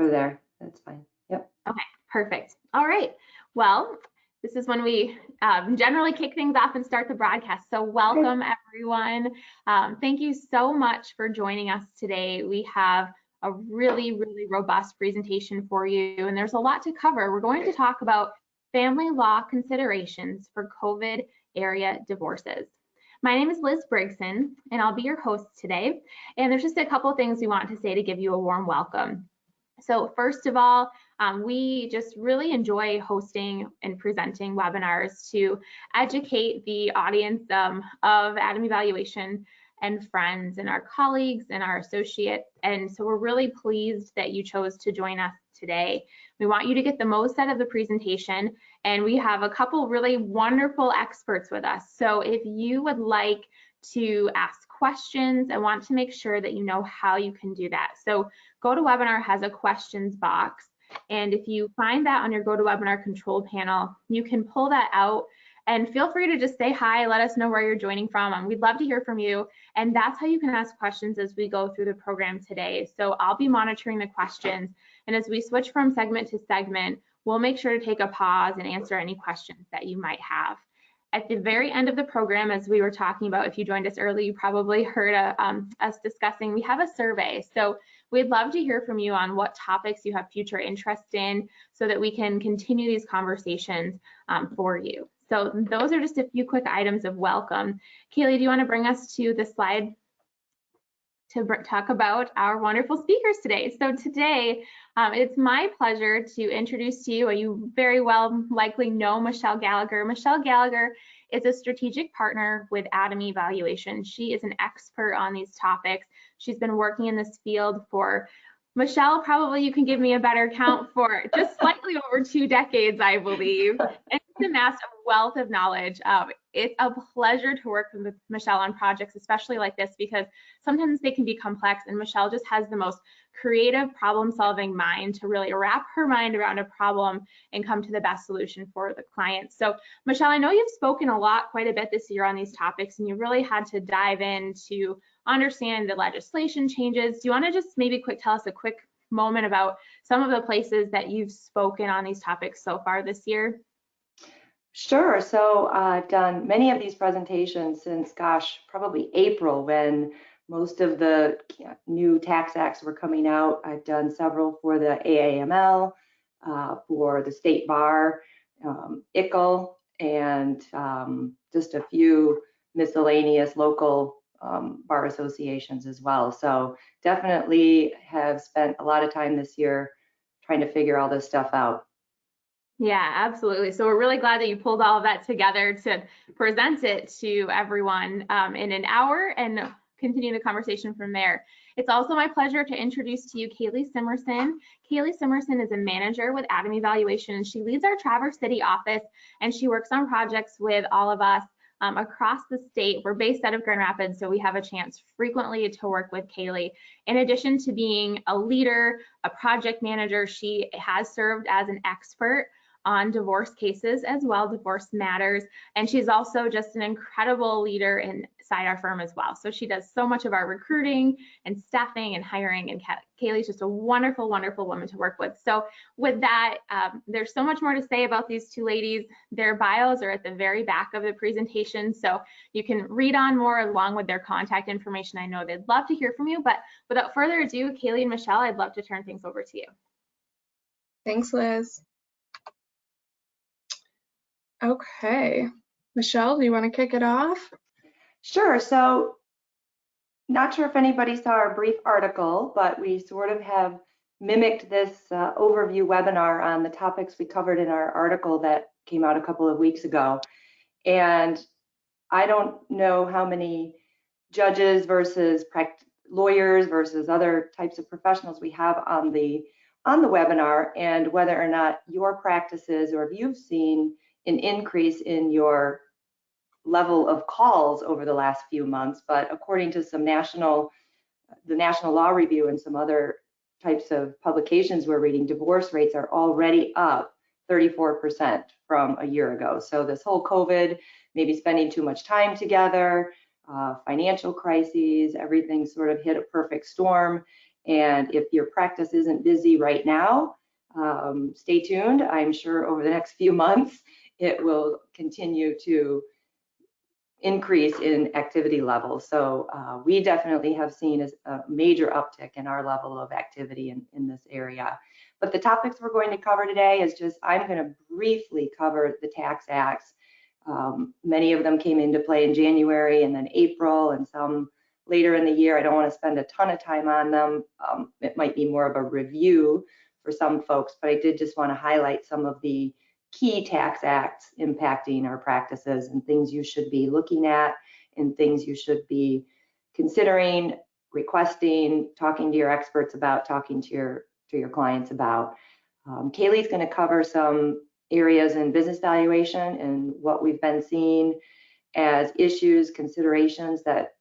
or there. That's fine. Yep. Okay, perfect. All right. Well, this is when we generally kick things off and start the broadcast. So welcome, everyone. Thank you so much for joining us today. We have a really, really robust presentation for you, and there's a lot to cover. We're going to talk about family law considerations for COVID area divorces. My name is Liz Brigson, and I'll be your host today. And there's just a couple things we want to say to give you a warm welcome. So first of all, we just really enjoy hosting and presenting webinars to educate the audience of Adamy Valuation and friends and our colleagues and our associates. And so we're really pleased that you chose to join us today. We want you to get the most out of the presentation, and we have a couple really wonderful experts with us. So if you would like to ask questions, I want to make sure that you know how you can do that. So GoToWebinar has a questions box, and if you find that on your GoToWebinar control panel, you can pull that out and feel free to just say hi, let us know where you're joining from. We'd love to hear from you, and that's how you can ask questions as we go through the program today. So I'll be monitoring the questions, and as we switch from segment to segment, we'll make sure to take a pause and answer any questions that you might have. At the very end of the program, as we were talking about, if you joined us early, you probably heard us discussing, we have a survey. So we'd love to hear from you on what topics you have future interest in so that we can continue these conversations for you. So those are just a few quick items of welcome. Kaylee, do you want to bring us to the slide to talk about our wonderful speakers today? So today, it's my pleasure to introduce to you, you very well likely know Michelle Gallagher. Michelle Gallagher is a strategic partner with Adamy Valuation. She is an expert on these topics. She's been working in this field for, Michelle, probably you can give me a better count, for just slightly over 2 decades, I believe. And she's amassed a wealth of knowledge. It's a pleasure to work with Michelle on projects, especially like this, because sometimes they can be complex, and Michelle just has the most creative problem-solving mind to really wrap her mind around a problem and come to the best solution for the client. So Michelle, I know you've spoken quite a bit this year on these topics, and you really had to dive in to understand the legislation changes. Do you want to just maybe tell us a quick moment about some of the places that you've spoken on these topics so far this year? Sure. So I've done many of these presentations since, gosh, probably April, when most of the new tax acts were coming out. I've done several for the AAML, for the state bar, ICL, and just a few miscellaneous local bar associations as well. So definitely have spent a lot of time this year trying to figure all this stuff out. Yeah, absolutely. So we're really glad that you pulled all of that together to present it to everyone in an hour and continue the conversation from there. It's also my pleasure to introduce to you Kaylee Simerson. Kaylee Simerson is a manager with Adamy Valuation, and she leads our Traverse City office, and she works on projects with all of us across the state. We're based out of Grand Rapids, so we have a chance frequently to work with Kaylee. In addition to being a leader, a project manager, she has served as an expert on divorce cases as well, divorce matters, and she's also just an incredible leader inside our firm as well. So she does so much of our recruiting and staffing and hiring, and Kaylee's just a wonderful, wonderful woman to work with. So with that, there's so much more to say about these two ladies. Their bios are at the very back of the presentation, so you can read on more along with their contact information. I know they'd love to hear from you, but without further ado, Kaylee and Michelle, I'd love to turn things over to you. Thanks, Liz. Okay, Michelle, do you want to kick it off? Sure. So not sure if anybody saw our brief article, but we sort of have mimicked this overview webinar on the topics we covered in our article that came out a couple of weeks ago. And I don't know how many judges versus lawyers versus other types of professionals we have on the webinar, and whether or not your practices, or if you've seen an increase in your level of calls over the last few months. But according to some the National Law Review and some other types of publications we're reading, divorce rates are already up 34% from a year ago. So this whole COVID, maybe spending too much time together, financial crises, everything sort of hit a perfect storm. And if your practice isn't busy right now, stay tuned. I'm sure over the next few months, it will continue to increase in activity levels. So we definitely have seen a major uptick in our level of activity in this area. But the topics we're going to cover today is just, I'm going to briefly cover the tax acts. Many of them came into play in January and then April and some later in the year. I don't want to spend a ton of time on them. It might be more of a review for some folks, but I did just want to highlight some of the key tax acts impacting our practices and things you should be looking at and things you should be considering, requesting, talking to your experts about, talking to your clients about. Kaylee's going to cover some areas in business valuation and what we've been seeing as issues, considerations that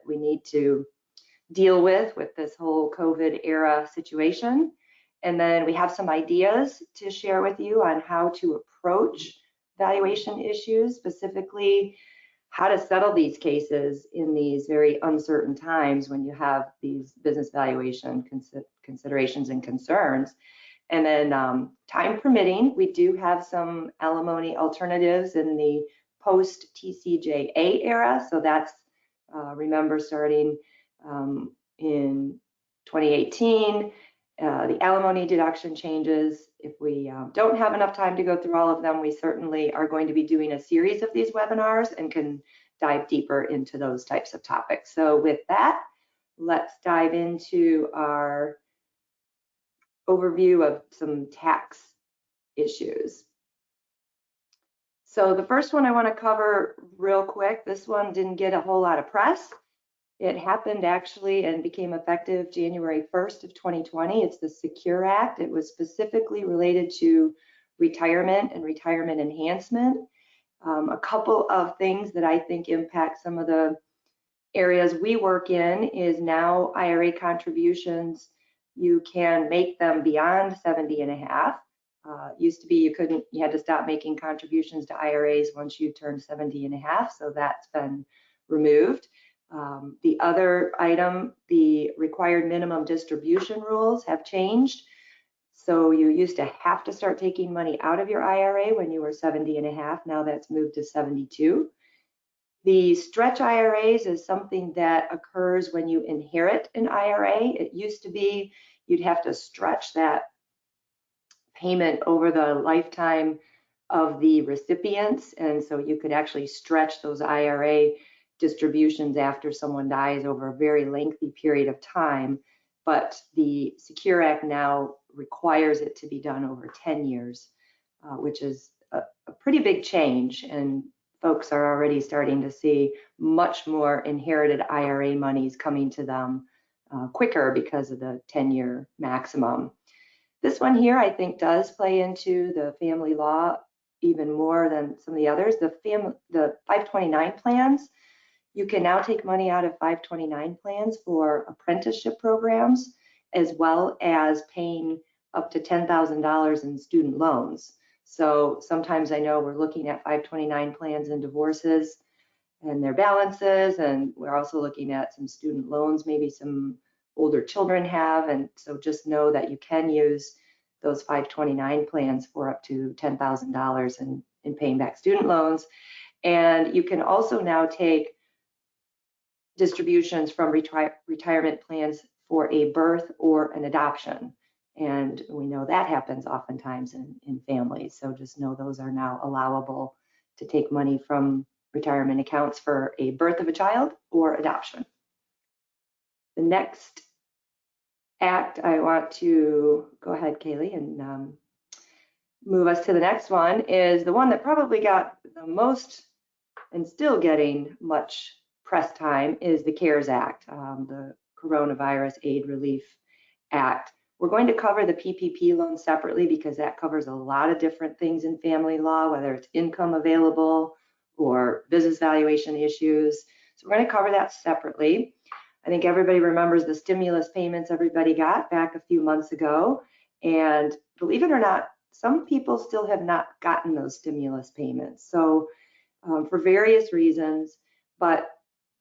we need to deal with this whole COVID era situation. And then we have some ideas to share with you on how to approach valuation issues, specifically how to settle these cases in these very uncertain times when you have these business valuation considerations and concerns. And then time permitting, we do have some alimony alternatives in the post TCJA era. So that's, remember, starting in 2018, the alimony deduction changes. If we don't have enough time to go through all of them, we certainly are going to be doing a series of these webinars and can dive deeper into those types of topics. So with that, let's dive into our overview of some tax issues. So the first one I want to cover real quick, this one didn't get a whole lot of press. It happened actually and became effective January 1st of 2020. It's the Secure Act. It was specifically related to retirement and retirement enhancement. A couple of things that I think impact some of the areas we work in is now IRA contributions. You can make them beyond 70 and a half. Used to be you had to stop making contributions to IRAs once you turned 70 and a half, so that's been removed. The other item, the required minimum distribution rules have changed. So you used to have to start taking money out of your IRA when you were 70 and a half. Now that's moved to 72. The stretch IRAs is something that occurs when you inherit an IRA. It used to be you'd have to stretch that payment over the lifetime of the recipients, and so you could actually stretch those IRA distributions after someone dies over a very lengthy period of time. But the Secure Act now requires it to be done over 10 years, which is a pretty big change, and folks are already starting to see much more inherited IRA monies coming to them quicker because of the 10-year maximum. This one here, I think, does play into the family law even more than some of the others. The 529 plans, you can now take money out of 529 plans for apprenticeship programs, as well as paying up to $10,000 in student loans. So sometimes I know we're looking at 529 plans and divorces and their balances, and we're also looking at some student loans, maybe some older children have, and so just know that you can use those 529 plans for up to $10,000 in paying back student loans. And you can also now take distributions from retirement plans for a birth or an adoption. And we know that happens oftentimes in families. So just know those are now allowable to take money from retirement accounts for a birth of a child or adoption. The next act I want to go ahead, Kaylee, and move us to the next one is the one that probably got the most and still getting much press time is the CARES Act, the Coronavirus Aid Relief Act. We're going to cover the PPP loan separately because that covers a lot of different things in family law, whether it's income available or business valuation issues. So we're going to cover that separately. I think everybody remembers the stimulus payments everybody got back a few months ago. And believe it or not, some people still have not gotten those stimulus payments. So for various reasons, but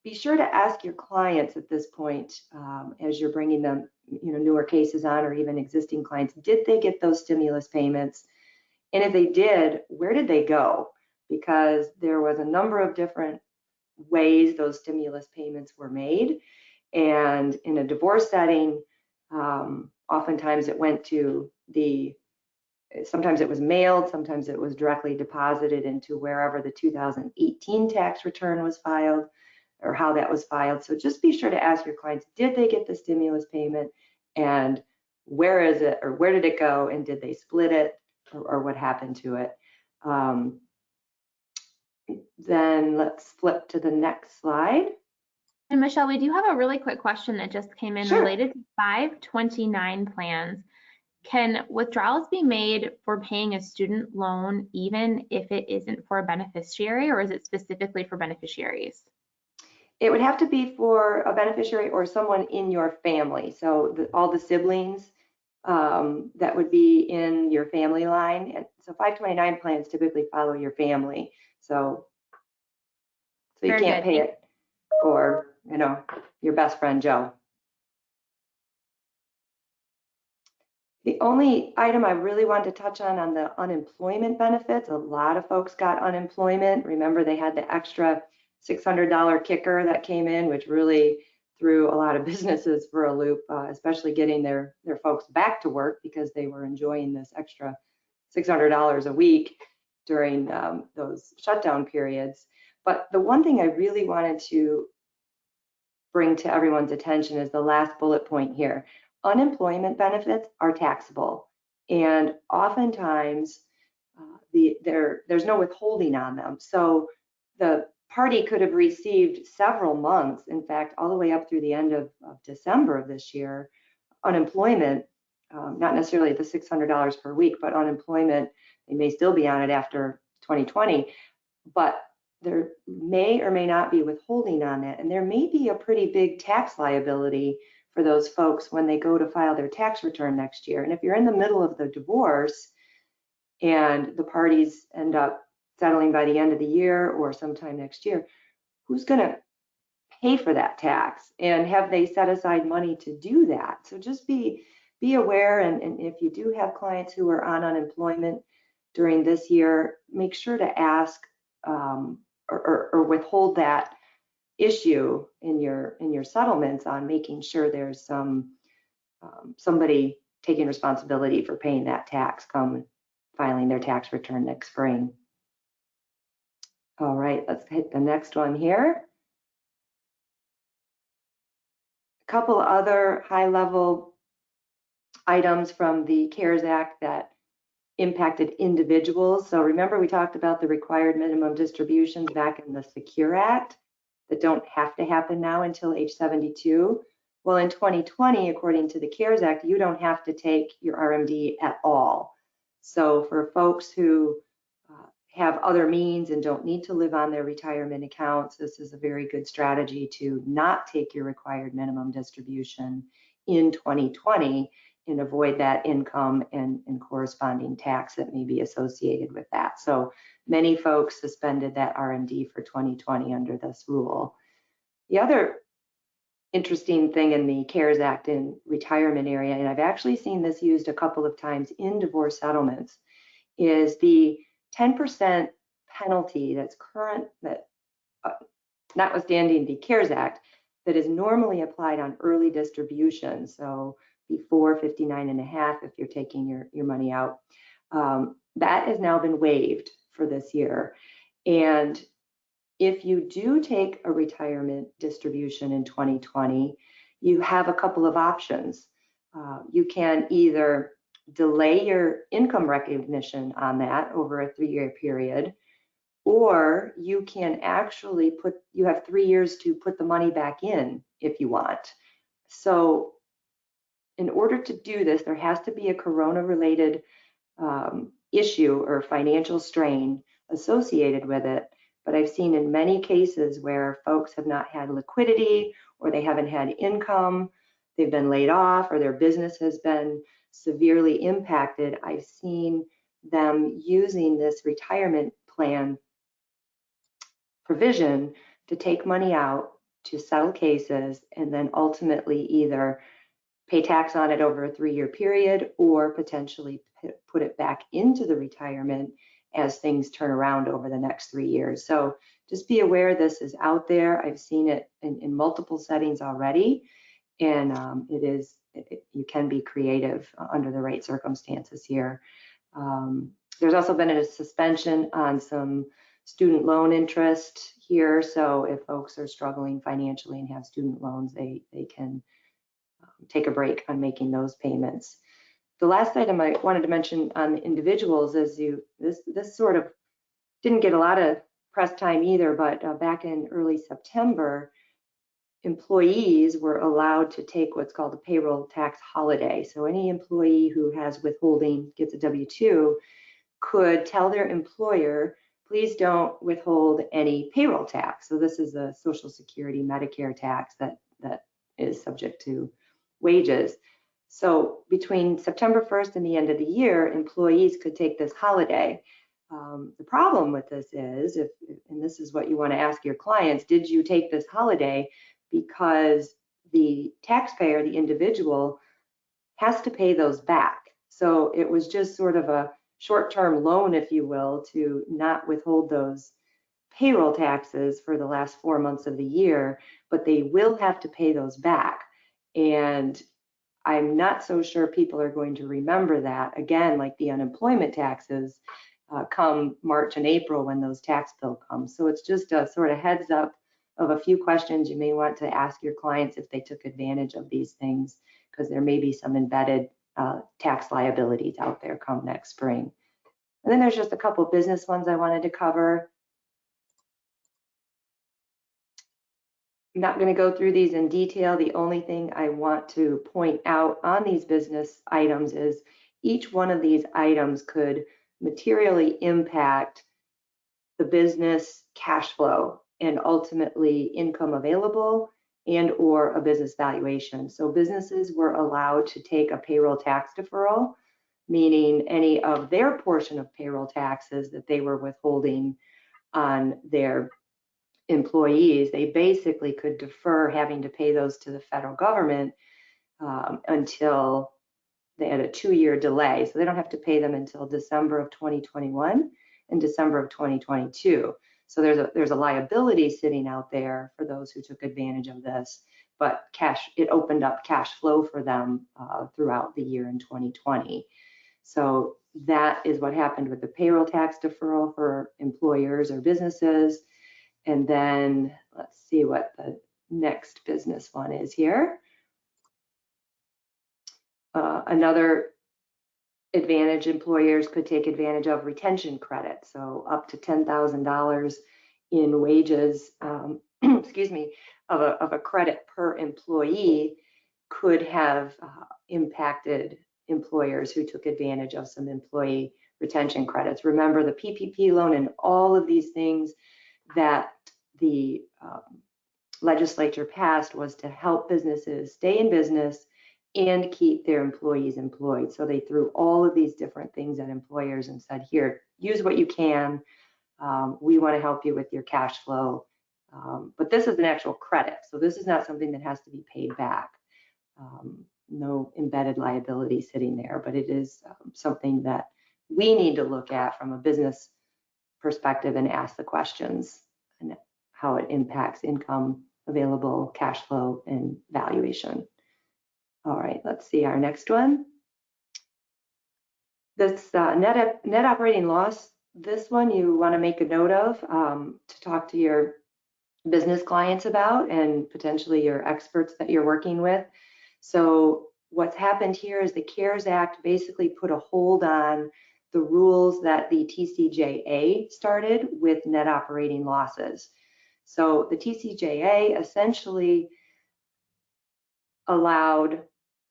be sure to ask your clients at this point, as you're bringing them, newer cases on, or even existing clients, did they get those stimulus payments? And if they did, where did they go? Because there was a number of different ways those stimulus payments were made. And in a divorce setting, oftentimes it went to sometimes it was mailed, sometimes it was directly deposited into wherever the 2018 tax return was filed, or how that was filed. So just be sure to ask your clients, did they get the stimulus payment, and where is it, or where did it go, and did they split it, or what happened to it? Then let's flip to the next slide. And Michelle, we do have a really quick question that just came in. Sure. Related to 529 plans. Can withdrawals be made for paying a student loan even if it isn't for a beneficiary, or is it specifically for beneficiaries? It would have to be for a beneficiary or someone in your family. So all the siblings that would be in your family line. And so 529 plans typically follow your family. So you Very can't good. pay it for, your best friend Joe. The only item I really wanted to touch on the unemployment benefits, a lot of folks got unemployment. Remember, they had the extra $600 kicker that came in, which really threw a lot of businesses for a loop, especially getting their folks back to work, because they were enjoying this extra $600 a week during those shutdown periods. But the one thing I really wanted to bring to everyone's attention is the last bullet point here. Unemployment benefits are taxable, and oftentimes there's no withholding on them. So the party could have received several months, in fact, all the way up through the end of December of this year, unemployment, not necessarily the $600 per week, but unemployment. They may still be on it after 2020, but there may or may not be withholding on that. And there may be a pretty big tax liability for those folks when they go to file their tax return next year. And if you're in the middle of the divorce and the parties end up settling by the end of the year or sometime next year, who's going to pay for that tax? And have they set aside money to do that? So just be aware. And if you do have clients who are on unemployment during this year, make sure to ask or withhold that issue in your settlements on making sure there's somebody taking responsibility for paying that tax come filing their tax return next spring. All right, let's hit the next one here. A couple other high-level items from the CARES Act that impacted individuals. So remember, we talked about the required minimum distributions back in the Secure Act that don't have to happen now until age 72. Well, in 2020, according to the CARES Act, you don't have to take your RMD at all. So for folks who have other means and don't need to live on their retirement accounts, this is a very good strategy to not take your required minimum distribution in 2020 and avoid that income and corresponding tax that may be associated with that. So many folks suspended that RMD for 2020 under this rule. The other interesting thing in the CARES Act in retirement area, and I've actually seen this used a couple of times in divorce settlements, is the 10% penalty that's current, that notwithstanding the CARES Act, that is normally applied on early distribution. So before 59.5, if you're taking your money out, that has now been waived for this year. And if you do take a retirement distribution in 2020, you have a couple of options. You can either delay your income recognition on that over a 3-year period, or you can actually you have 3 years to put the money back in if you want. So in order to do this, there has to be a corona-related issue or financial strain associated with it. But I've seen in many cases where folks have not had liquidity, or they haven't had income, they've been laid off, or their business has been severely impacted. I've seen them using this retirement plan provision to take money out to settle cases and then ultimately either pay tax on it over a 3-year period or potentially put it back into the retirement as things turn around over the next 3 years. So just be aware this is out there. I've seen it in multiple settings already, and you can be creative under the right circumstances here. There's also been a suspension on some student loan interest here. So if folks are struggling financially and have student loans, they can take a break on making those payments. The last item I wanted to mention on the individuals is this sort of didn't get a lot of press time either, but back in early September, employees were allowed to take what's called a payroll tax holiday. So any employee who has withholding, gets a W-2, could tell their employer, please don't withhold any payroll tax. So this is a Social Security, Medicare tax that is subject to wages. So between September 1st and the end of the year, employees could take this holiday. The problem with this is, and this is what you want to ask your clients, did you take this holiday? Because the taxpayer, the individual, has to pay those back. So it was just sort of a short-term loan, if you will, to not withhold those payroll taxes for the last 4 months of the year, but they will have to pay those back. And I'm not so sure people are going to remember that. Again, like the unemployment taxes come March and April when those tax bills come. So it's just a sort of heads up of a few questions you may want to ask your clients if they took advantage of these things, because there may be some embedded tax liabilities out there come next spring. And then there's just a couple business ones I wanted to cover. I'm not going to go through these in detail. The only thing I want to point out on these business items is each one of these items could materially impact the business cash flow and ultimately income available and or a business valuation. So businesses were allowed to take a payroll tax deferral, meaning any of their portion of payroll taxes that they were withholding on their employees, they basically could defer having to pay those to the federal government until they had a 2-year delay. So they don't have to pay them until December of 2021 and December of 2022. So there's a liability sitting out there for those who took advantage of this, but it opened up cash flow for them throughout the year in 2020. So that is what happened with the payroll tax deferral for employers or businesses. And then let's see what the next business one is here. Another advantage employers could take advantage of retention credit. So up to $10,000 in wages, excuse me, of a credit per employee could have impacted employers who took advantage of some employee retention credits. Remember, the PPP loan and all of these things that the legislature passed was to help businesses stay in business and keep their employees employed. So they threw all of these different things at employers and said, here, use what you can. We want to help you with your cash flow. But this is an actual credit. So this is not something that has to be paid back. No embedded liability sitting there, but it is something that we need to look at from a business perspective and ask the questions and how it impacts income, available cash flow, and valuation. All right, let's see our next one. This net operating loss, this one you want to make a note of to talk to your business clients about and potentially your experts that you're working with. So what's happened here is the CARES Act basically put a hold on the rules that the TCJA started with net operating losses. So the TCJA essentially allowed,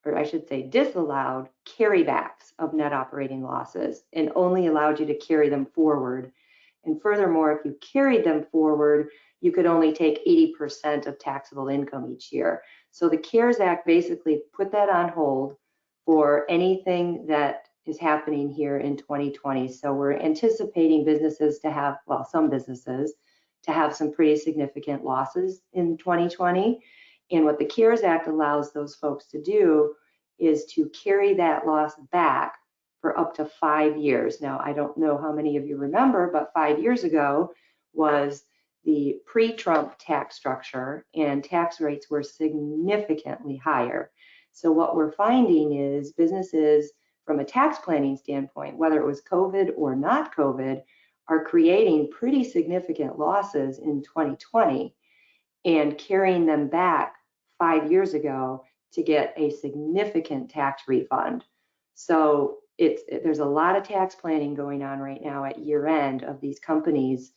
or I should say disallowed, carrybacks of net operating losses and only allowed you to carry them forward. And furthermore, if you carried them forward, you could only take 80% of taxable income each year. So the CARES Act basically put that on hold for anything that is happening here in 2020. So we're anticipating businesses to have, well, some businesses to have some pretty significant losses in 2020. And what the CARES Act allows those folks to do is to carry that loss back for up to 5 years. Now, I don't know how many of you remember, but 5 years ago was the pre-Trump tax structure, and tax rates were significantly higher. So what we're finding is businesses, from a tax planning standpoint, whether it was COVID or not COVID, are creating pretty significant losses in 2020 and carrying them back 5 years ago to get a significant tax refund. So there's a lot of tax planning going on right now at year end of these companies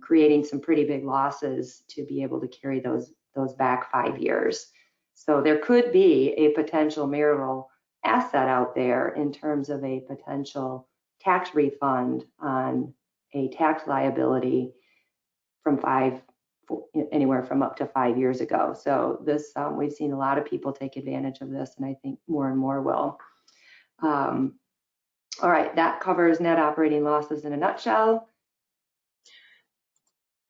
creating some pretty big losses to be able to carry those back 5 years. So there could be a potential marital asset out there in terms of a potential tax refund on a tax liability from anywhere from up to 5 years ago. So this, we've seen a lot of people take advantage of this, and I think more and more will. All right, that covers net operating losses in a nutshell.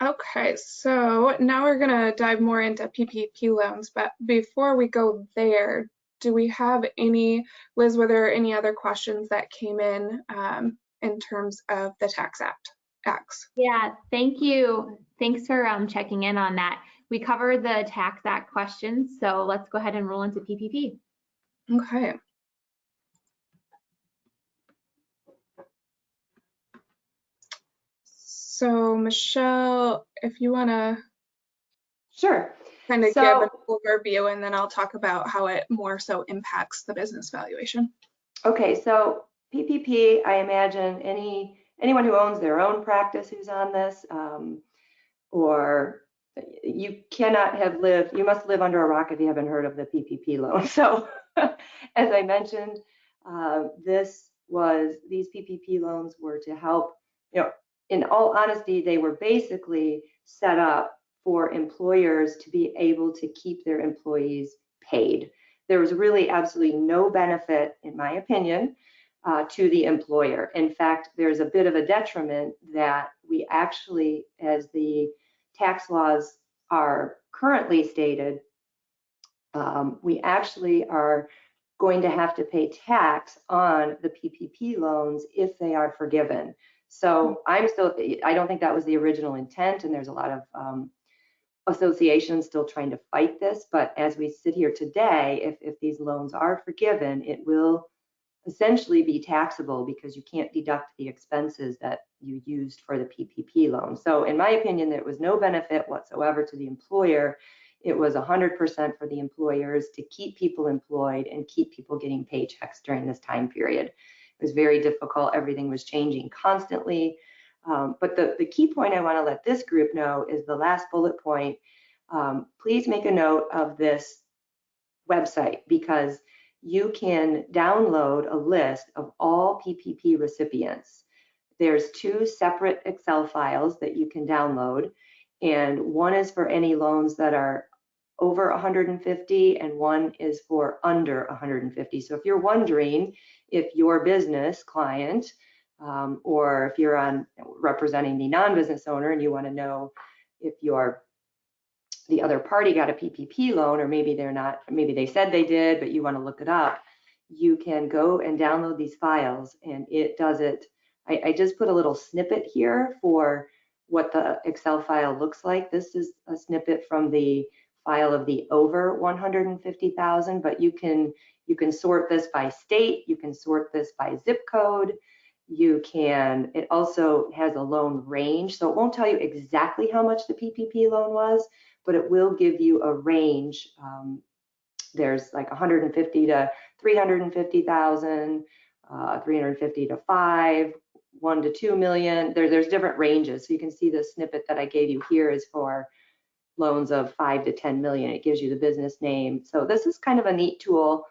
Okay, so now we're gonna dive more into PPP loans, but before we go there, do we have any, Liz, were there any other questions that came in terms of the tax acts? Yeah, thank you. Thanks for checking in on that. We covered the Tax Act questions, so let's go ahead and roll into PPP. Okay. So Michelle, if you want to Sure. kind of give an overview, and then I'll talk about how it more so impacts the business valuation. Okay, so PPP, I imagine anyone who owns their own practice who's on this, or you must live under a rock if you haven't heard of the PPP loan. So as I mentioned, these PPP loans were to help, in all honesty, they were basically set up for employers to be able to keep their employees paid. There was really absolutely no benefit, in my opinion, to the employer. In fact, there's a bit of a detriment that we actually, as the tax laws are currently stated, we actually are going to have to pay tax on the PPP loans if they are forgiven. So I don't think that was the original intent, and there's a lot of associations still trying to fight this. But as we sit here today, if these loans are forgiven, it will essentially be taxable because you can't deduct the expenses that you used for the PPP loan. So in my opinion, there was no benefit whatsoever to the employer. It was 100% for the employers to keep people employed and keep people getting paychecks during this time period. It was very difficult. Everything was changing constantly. But the key point I want to let this group know is the last bullet point. Please make a note of this website, because you can download a list of all PPP recipients. There's 2 separate Excel files that you can download, and one is for any loans that are over 150 and one is for under 150. So if you're wondering if your business client or if you're representing the non-business owner and you want to know if the other party got a PPP loan, or maybe they're not, maybe they said they did, but you want to look it up, you can go and download these files, and it does it. I just put a little snippet here for what the Excel file looks like. This is a snippet from the file of the over 150,000, but you can sort this by state, you can sort this by zip code, it also has a loan range, so it won't tell you exactly how much the PPP loan was, but it will give you a range. There's like 150 to 350,000, 350 to 5, 1 to 2 million. There's different ranges. So you can see the snippet that I gave you here is for loans of 5 to 10 million. It gives you the business name. So this is kind of a neat tool.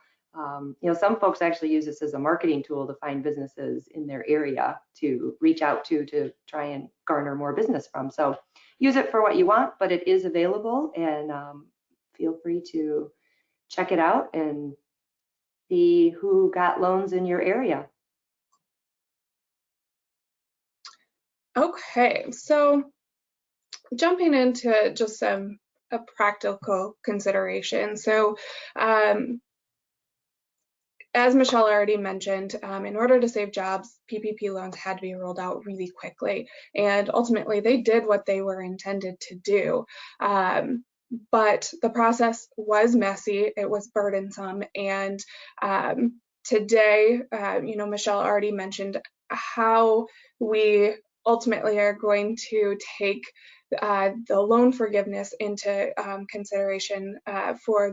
Some folks actually use this as a marketing tool to find businesses in their area to reach out to try and garner more business from. So use it for what you want, but it is available, and feel free to check it out and see who got loans in your area. Okay, so jumping into just some a practical consideration. So as Michelle already mentioned, in order to save jobs, PPP loans had to be rolled out really quickly. And ultimately, they did what they were intended to do. But the process was messy, it was burdensome. And today, Michelle already mentioned how we ultimately are going to take the loan forgiveness into consideration for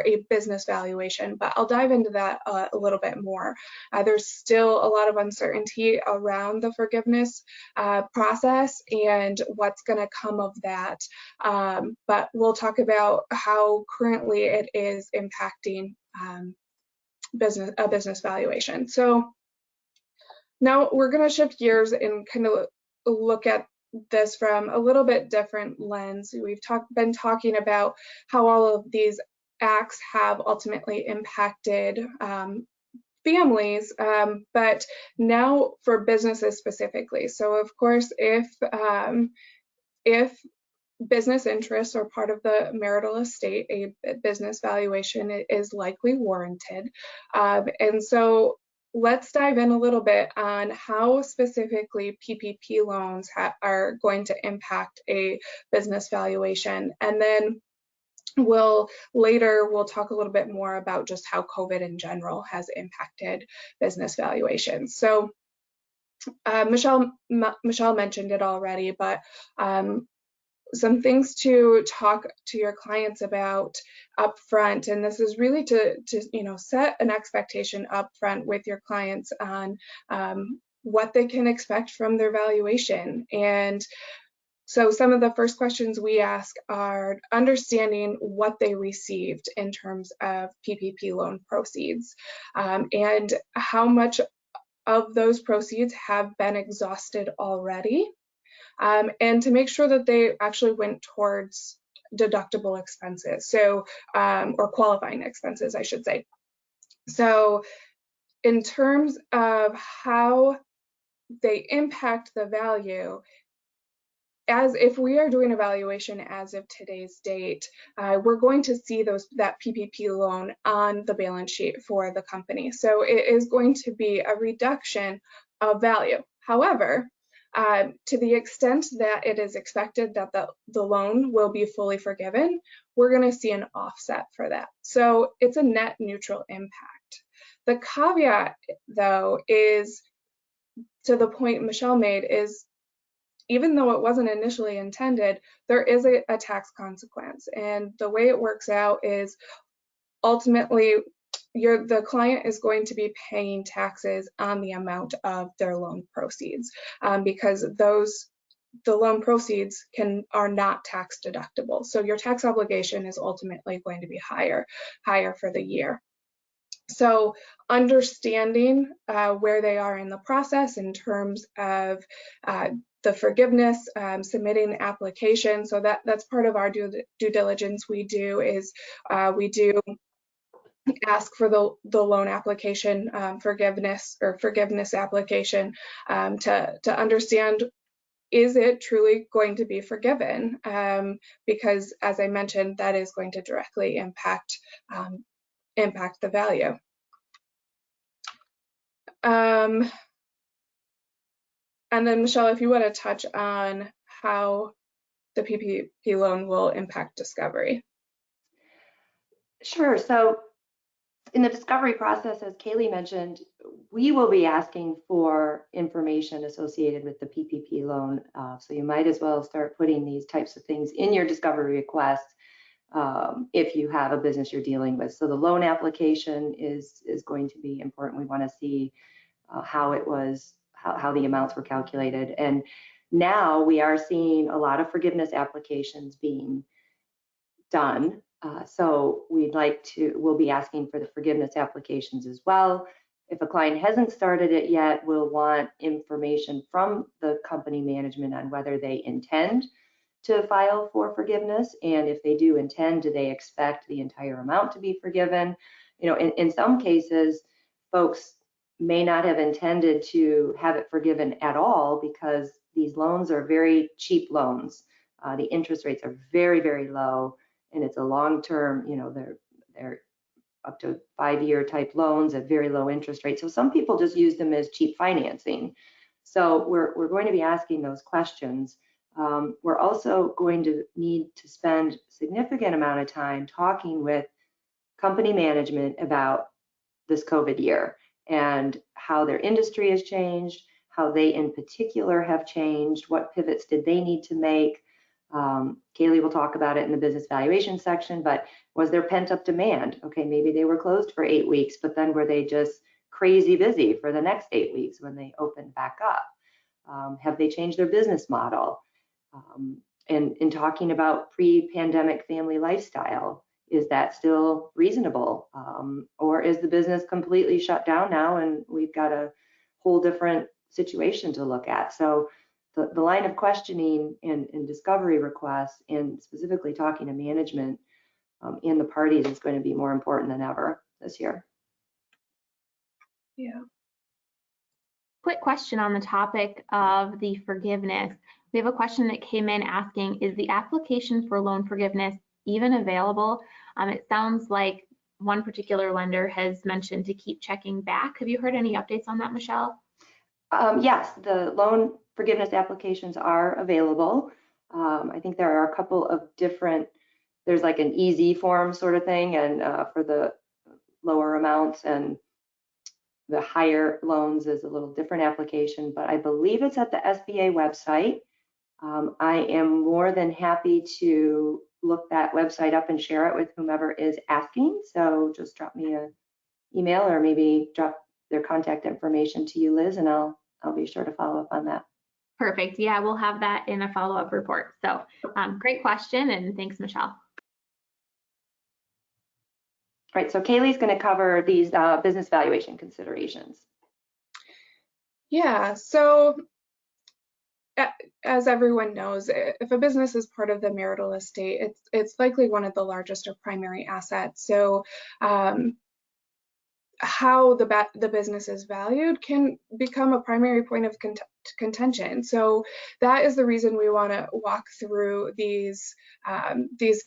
a business valuation, but I'll dive into that a little bit more. There's still a lot of uncertainty around the forgiveness process and what's going to come of that, but we'll talk about how currently it is impacting business valuation. So now we're going to shift gears and kind of look at this from a little bit different lens. We've been talking about how all of these acts have ultimately impacted families, but now for businesses specifically. So of course, if business interests are part of the marital estate, a business valuation is likely warranted. And so let's dive in a little bit on how specifically PPP loans are going to impact a business valuation. And then we'll talk a little bit more about just how COVID in general has impacted business valuations. So Michelle mentioned it already, but some things to talk to your clients about upfront, and this is really to set an expectation upfront with your clients on what they can expect from their valuation. And so some of the first questions we ask are understanding what they received in terms of PPP loan proceeds, and how much of those proceeds have been exhausted already. And to make sure that they actually went towards deductible expenses, so or qualifying expenses, I should say. So in terms of how they impact the value, as if we are doing a valuation as of today's date, we're going to see that PPP loan on the balance sheet for the company. So it is going to be a reduction of value. However, to the extent that it is expected that the loan will be fully forgiven, we're going to see an offset for that. So it's a net neutral impact. The caveat, though, is to the point Michelle made, is even though it wasn't initially intended, there is a tax consequence. And the way it works out is ultimately the client is going to be paying taxes on the amount of their loan proceeds, because the loan proceeds are not tax deductible. So your tax obligation is ultimately going to be higher for the year. So understanding where they are in the process in terms of the forgiveness, submitting the application. So that's part of our due diligence. We do ask for the loan application forgiveness application to understand, is it truly going to be forgiven? Because as I mentioned, that is going to directly impact the value. And then Michelle, if you want to touch on how the PPP loan will impact discovery. Sure. So in the discovery process, as Kaylee mentioned, we will be asking for information associated with the PPP loan. So you might as well start putting these types of things in your discovery request if you have a business you're dealing with. So the loan application is going to be important. We want to see how the amounts were calculated. And now we are seeing a lot of forgiveness applications being done. So we'll be asking for the forgiveness applications as well. If a client hasn't started it yet, we'll want information from the company management on whether they intend to file for forgiveness. And if they do intend, do they expect the entire amount to be forgiven? In some cases, folks may not have intended to have it forgiven at all because these loans are very cheap loans. The interest rates are very, very low, and it's a long-term, they're up to 5-year type loans at very low interest rates. So some people just use them as cheap financing. So we're going to be asking those questions. We're also going to need to spend significant amount of time talking with company management about this COVID year and how their industry has changed, how they in particular have changed, what pivots did they need to make. Kaylee will talk about it in the business valuation section, but was there pent up demand? Okay, maybe they were closed for 8 weeks, but then were they just crazy busy for the next 8 weeks when they opened back up? Have they changed their business model? And in talking about pre-pandemic family lifestyle, is that still reasonable? Or is the business completely shut down now and we've got a whole different situation to look at? So the line of questioning and discovery requests, and specifically talking to management and the parties, is going to be more important than ever this year. Yeah. Quick question on the topic of the forgiveness. We have a question that came in asking, is the application for loan forgiveness even available? It sounds like one particular lender has mentioned to keep checking back. Have you heard any updates on that, Michelle? Yes, the loan forgiveness applications are available. I think there are a couple of different, there's like an easy form sort of thing, and for the lower amounts, and the higher loans is a little different application, but I believe it's at the SBA website. I am more than happy to look that website up and share it with whomever is asking. So just drop me an email, or maybe drop their contact information to you, Liz, and I'll be sure to follow up on that. Perfect. Yeah, we'll have that in a follow-up report. So great question, and thanks, Michelle. All right, so Kaylee's going to cover these business valuation considerations. Yeah, so as everyone knows, if a business is part of the marital estate, it's likely one of the largest or primary assets. So how the business is valued can become a primary point of contention. So that is the reason we want to walk through these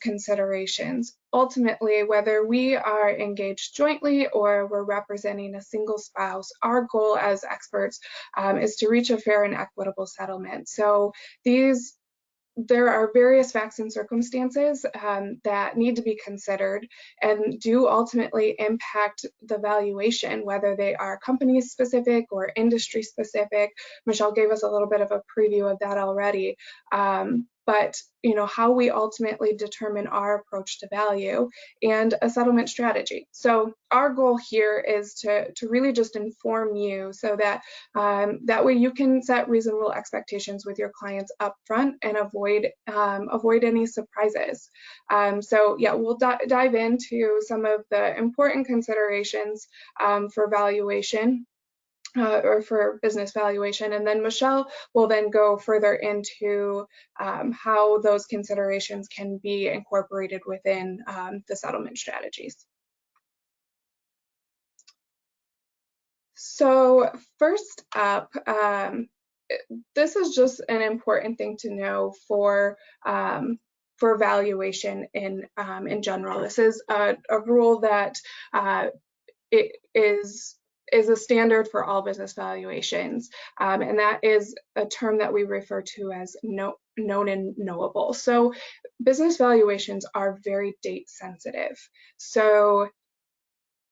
considerations. Ultimately, whether we are engaged jointly or we're representing a single spouse, our goal as experts is to reach a fair and equitable settlement. So there are various facts and circumstances that need to be considered and do ultimately impact the valuation, whether they are company specific or industry specific. Michelle gave us a little bit of a preview of that already. But how we ultimately determine our approach to value and a settlement strategy. So our goal here is to really just inform you so that that way you can set reasonable expectations with your clients up front and avoid any surprises. So yeah, we'll dive into some of the important considerations for valuation. Or for business valuation, and then Michelle will then go further into how those considerations can be incorporated within the settlement strategies. So first up, this is just an important thing to know for valuation in general. This is a rule that it is a standard for all business valuations, and that is a term that we refer to as known and knowable. So business valuations are very date sensitive. So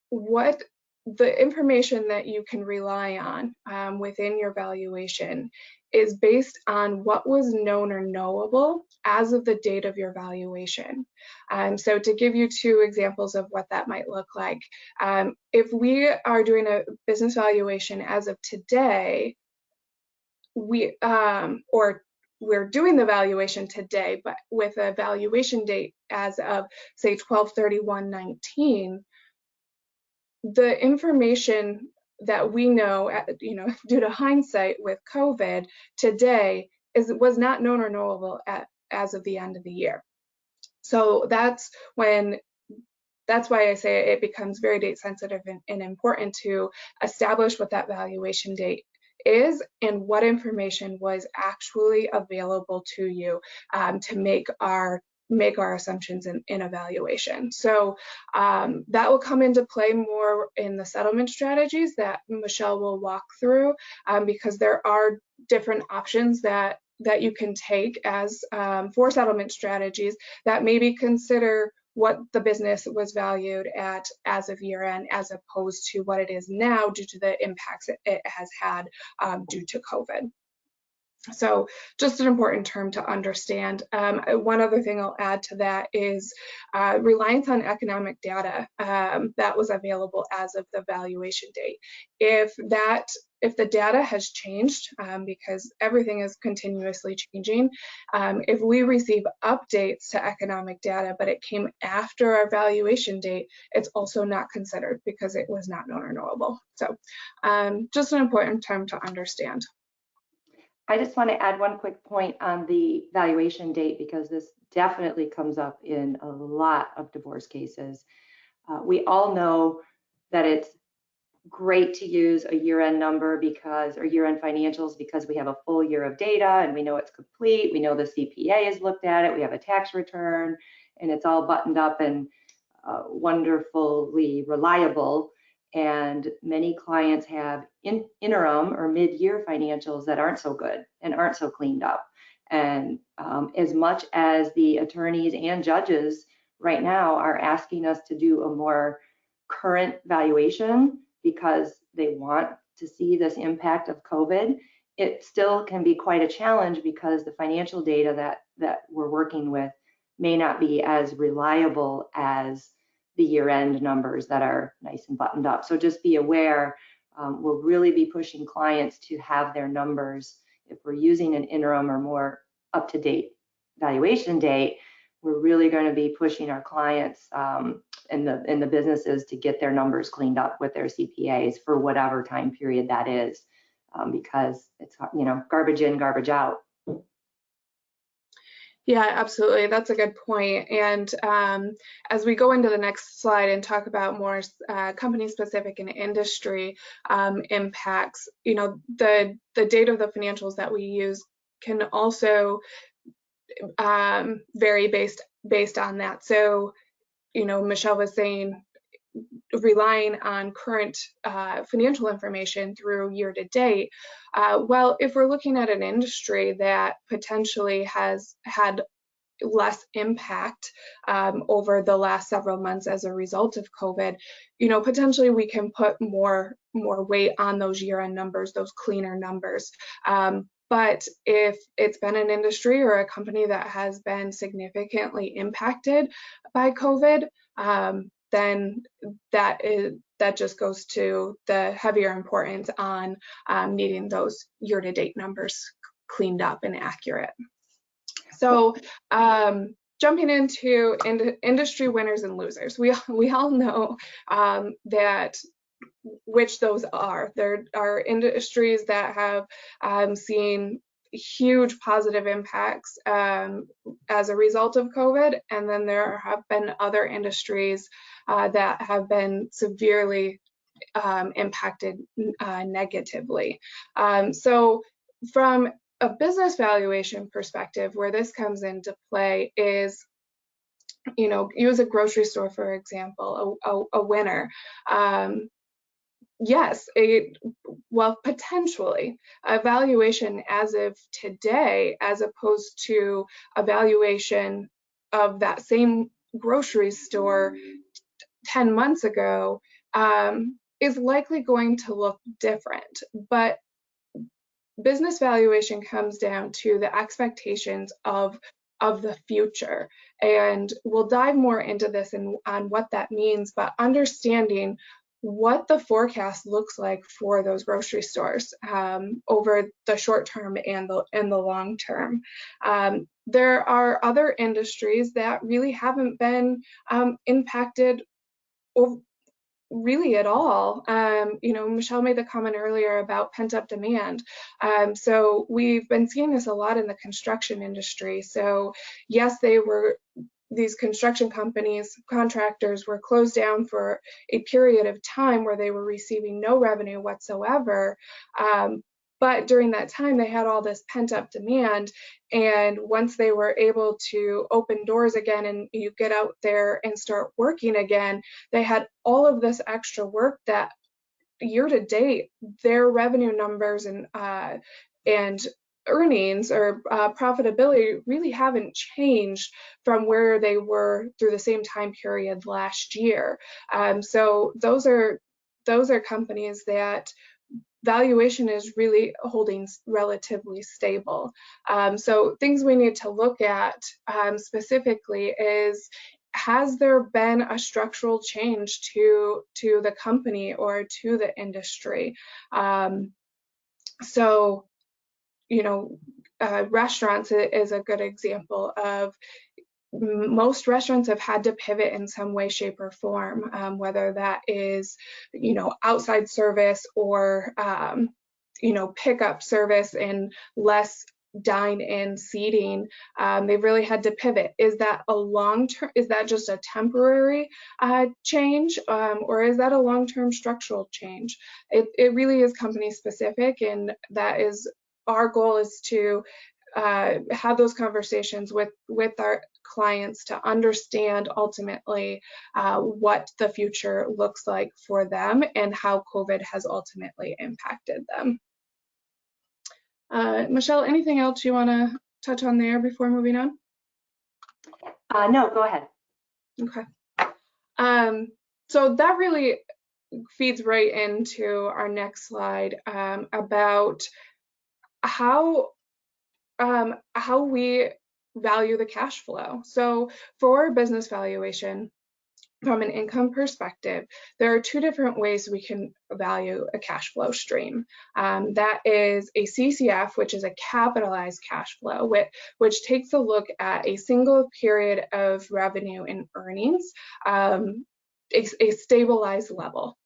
what the information that you can rely on within your valuation is based on what was known or knowable as of the date of your valuation. So to give you two examples of what that might look like, if we are doing a business valuation as of today, we're doing the valuation today, but with a valuation date as of, say, 12/31/19, the information that we know, due to hindsight with COVID today, was not known or knowable as of the end of the year. So that's why I say it becomes very date sensitive and important to establish what that valuation date is and what information was actually available to you to make our assumptions in evaluation. So that will come into play more in the settlement strategies that Michelle will walk through, because there are different options that you can take as for settlement strategies that maybe consider what the business was valued at as of year end, as opposed to what it is now due to the impacts it has had due to COVID. So just an important term to understand. One other thing I'll add to that is reliance on economic data that was available as of the valuation date. If the data has changed, because everything is continuously changing, if we receive updates to economic data, but it came after our valuation date, it's also not considered because it was not known or knowable. So just an important term to understand. I just want to add one quick point on the valuation date, because this definitely comes up in a lot of divorce cases. We all know that it's great to use a year-end number or year-end financials because we have a full year of data and we know it's complete. We know the CPA has looked at it. We have a tax return and it's all buttoned up and wonderfully reliable. And many clients have interim or mid-year financials that aren't so good and aren't so cleaned up. And as much as the attorneys and judges right now are asking us to do a more current valuation because they want to see this impact of COVID, it still can be quite a challenge because the financial data that we're working with may not be as reliable as the year-end numbers that are nice and buttoned up. So just be aware, we'll really be pushing clients to have their numbers. If we're using an interim or more up-to-date valuation date, we're really going to be pushing our clients in the businesses to get their numbers cleaned up with their CPAs for whatever time period that is, because it's, garbage in, garbage out. Yeah, absolutely. That's a good point. And as we go into the next slide and talk about more company-specific and industry impacts, the date of the financials that we use can also vary based on that. So, Michelle was saying, relying on current financial information through year to date. Well, if we're looking at an industry that potentially has had less impact over the last several months as a result of COVID, potentially we can put more weight on those year-end numbers, those cleaner numbers. But if it's been an industry or a company that has been significantly impacted by COVID, then that just goes to the heavier importance on needing those year-to-date numbers cleaned up and accurate. So jumping into industry winners and losers, we all know that which those are. There are industries that have seen huge positive impacts as a result of COVID, and then there have been other industries that have been severely impacted negatively. So from a business valuation perspective, where this comes into play is, use a grocery store, for example, a winner. Yes, potentially a valuation as of today, as opposed to a valuation of that same grocery store 10 months ago, is likely going to look different. But business valuation comes down to the expectations of the future. And we'll dive more into this and on what that means, but understanding what the forecast looks like for those grocery stores over the short term and the long term. There are other industries that really haven't been impacted really at all. Michelle made the comment earlier about pent-up demand. So we've been seeing this a lot in the construction industry. So yes, these construction companies, contractors were closed down for a period of time where they were receiving no revenue whatsoever. But during that time, they had all this pent-up demand, and once they were able to open doors again and you get out there and start working again, they had all of this extra work that year to date, their revenue numbers and earnings or profitability really haven't changed from where they were through the same time period last year. So those are companies that valuation is really holding relatively stable. So things we need to look at specifically is, has there been a structural change to the company or to the industry? So, you know, restaurants is a good example of, most restaurants have had to pivot in some way, shape, or form, whether that is, you know, outside service or, you know, pickup service and less dine-in seating. They've really had to pivot. Is that a long-term, is that just a temporary change, or is that a long-term structural change? It really is company specific, and that is our goal, is to have those conversations with our clients to understand ultimately what the future looks like for them and how COVID has ultimately impacted them. Michelle, anything else you want to touch on there before moving on? No, go ahead. Okay. So that really feeds right into our next slide, about how we value the cash flow. So for business valuation, from an income perspective, there are two different ways we can value a cash flow stream. That is a CCF, which is a capitalized cash flow, which takes a look at a single period of revenue and earnings, a stabilized level.